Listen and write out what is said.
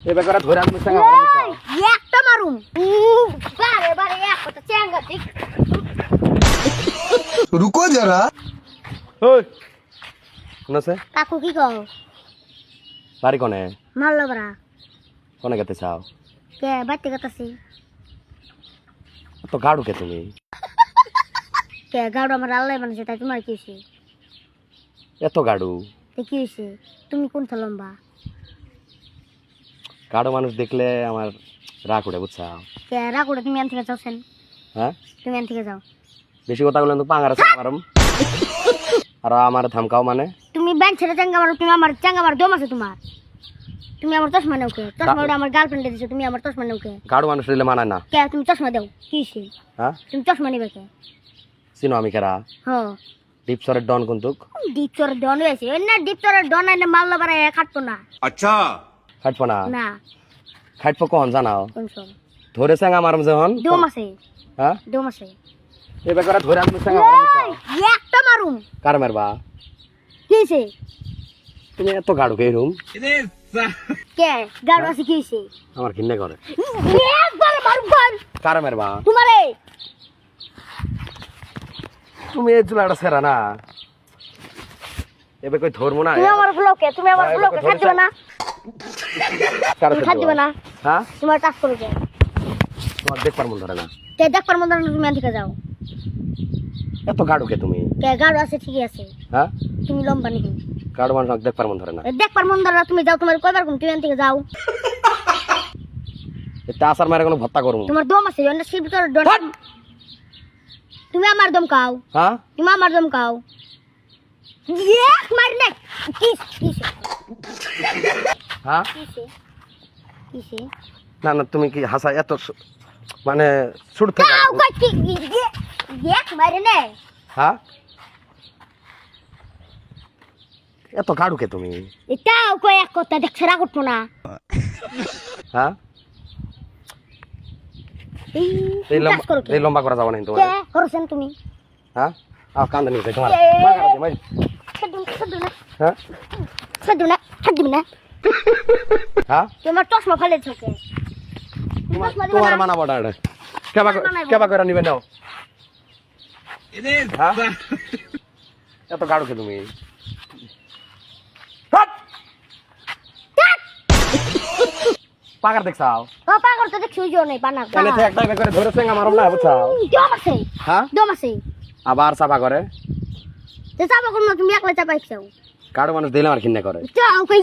এবার করে ধরে আমি সঙ্গে মারব একটা মারুম বারে বারে এক কথা চেঙ্গা ঠিক रुको जरा ওই শুনছে কাকু কি কও বাড়ি কোনে মারলো বড়া কোনে গেতে চাও কে বাইতে গতাছি তো গাড়ু কে তুমি কে গাড়ো আমার আল্লাহ বানাইছে তাই তোমার কি হইছে এত গাড়ু তে কি হইছে তুমি কোন লম্বা গাড়ু মানুষ দেখলে আমার রাগ উঠে বুঝছাও কে রাগুড়ে তুমি আন থেকে যাওছেন হ্যাঁ তুমি আন থেকে যাও বেশি কথা বললে তো পাঙ্গারা চাঙ্গা মারম আর আমার থামকাও মানে তুমি ব্যাংক ছেড়ে চাঙ্গা মারো তুমি আমার চাঙ্গা মার দম আছে তোমার তুমি আমার চশমা নাও কে চশমা ওটা আমার গার্লফ্রেন্ডে দিছো তুমি আমার চশমা নাও কে গাড়ু মানুষ দিলে মানায় না কে তুমি চশমা দাও কি হইছে হ্যাঁ তুমি চশমা নিবে কে চিনো আমি কেরা হ্যাঁ ডিপসরের ডন কুন্তুক ডিপচর ডন হইছে ওই না ডিপচরের ডন আইনে মারলো বারে কাটতো না अच्छा খাটবো না না খাটবো কখন জানাও কোন সব ধরে চাঙ্গা মারম যখন দম আছে হ্যাঁ দম আছে এবার করে ধরে আমি চাঙ্গা মারম একটা মারুম কার মারবা কি হইছে তুমি এত গাড়ু কে রুম কে গাড়ো আছে কি হইছে আমার ঘিন্নে করে একবার মারুম কোন কার মারবা তোমারে তুমি এই চুলাটা সেরা না এবার কই ধরবো না তুমি আমার ব্লকে তুমি আমার ব্লকে খাদ দিবা না কার তুমি খাদ দিবা না হ্যাঁ তোমার টাচ করে কে তোমার দেখবার মন ধরে না কে দেখবার মন ধরে না, তুমি আন থেকে যাও এত গাড়ু কে তুমি কে গাড়ো আছে ঠিকই আছে হ্যাঁ তুমি লম্বা নাকি গাড়ু মানুষ দেখবার মন ধরে না দেখবার মন ধরে না, তুমি যাও তোমার কয়বার কোন তুমি আন থেকে যাও এটা আসার মারে কোনো ভত্তা করবো তোমার দম আছে অন্য শিব তোর ডন তুমি আমার দম খাও হ্যাঁ তুমি আমার দম খাও এক মার নে কিস কিস হ্যাঁ কিসে কিসে না না তুমি কি হাসা এত মানে ছোট থেকে কাউ কই কি এক মার নে হ্যাঁ এত গাড়ু কে তুমি এটাও কই এক কথা দেখছ রাগ উঠবো না হ্যাঁ এই কাজ করো এই লম্বা করা যাবে না তোমার কে করছেন তুমি হ্যাঁ কান্দা নিয়ে তোমার ছাড়ু না হ্যাঁ ছাড়ু না ছাড়ু না হ্যাঁ তোমার চশমা ফেলে ছোকে তোমার মানা বড় কেবা করে নিবে নাও হ্যাঁ এত গাড়ু কে তুমি পাকার দেখছাও ও পাগল তো দেখছি ওই জন্য পানা তাহলে তো একটা করে ধরে সেঙ্গা মারম না বুঝছাও দম আছে হ্যাঁ দম আছে আবার চাপা করে তো চাপা করো না তুমি একলা চাপাইছো গাড়ু মানুষ দিলে আমার কিন্নে করে চাও কই